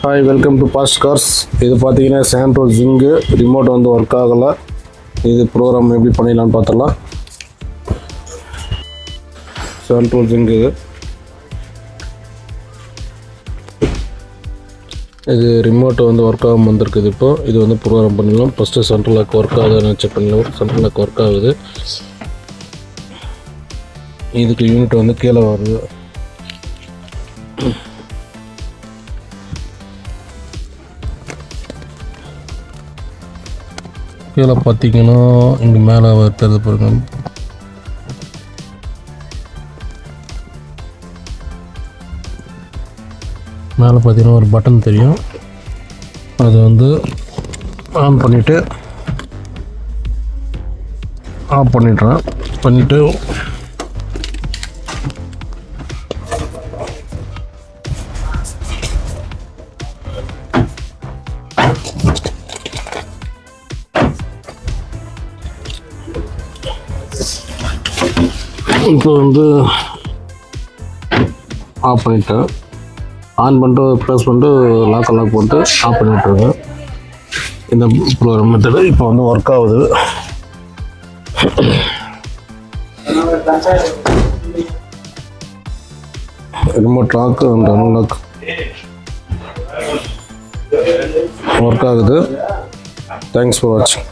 Hi, welcome to Past Cars. இது பார்த்தீங்கன்னா சாண்ட்ரோ ஜிங்கு remote வந்து ஒர்க் ஆகலை. இது ப்ரோக்ராம் எப்படி பண்ணிடலான்னு பார்த்தலாம். சாண்ட்ரோ ஜிங்கு இது ரிமோட் வந்து ஒர்க் ஆகாமல் வந்திருக்குது. இப்போ இது வந்து ப்ரோக்ராம் பண்ணிடலாம். ஃபஸ்ட்டு சென்ட்ரல் லாக் ஒர்க் ஆகுதுன்னு செக் பண்ணலாம். சென்ட்ரல் லாக் ஒர்க் ஆகுது. இதுக்கு யூனிட் வந்து கீழே வருது. கீழே பார்த்தீங்கன்னா இங்கே மேலே இருக்கிறது பாருங்க. மேலே பார்த்தீங்கன்னா ஒரு பட்டன் தெரியும். அது வந்து ஆன் பண்ணிவிட்டு ஆஃப் பண்ணிடுறேன். பண்ணிவிட்டு இப்போ வந்து ஆஃப் பண்ணிட்டேன். ஆன் பண்ணிட்டு ப்ரெஸ் பண்ணிட்டு லாக் பண்ணிட்டு ஆஃப் பண்ணிவிட்ருங்க. இந்த ப்ரோக்ராம் மெத்தடு இப்போ வந்து ஒர்க் ஆகுது. Remote lock and unlock work ஆகுது. தேங்க்ஸ் ஃபார் வாட்சிங்.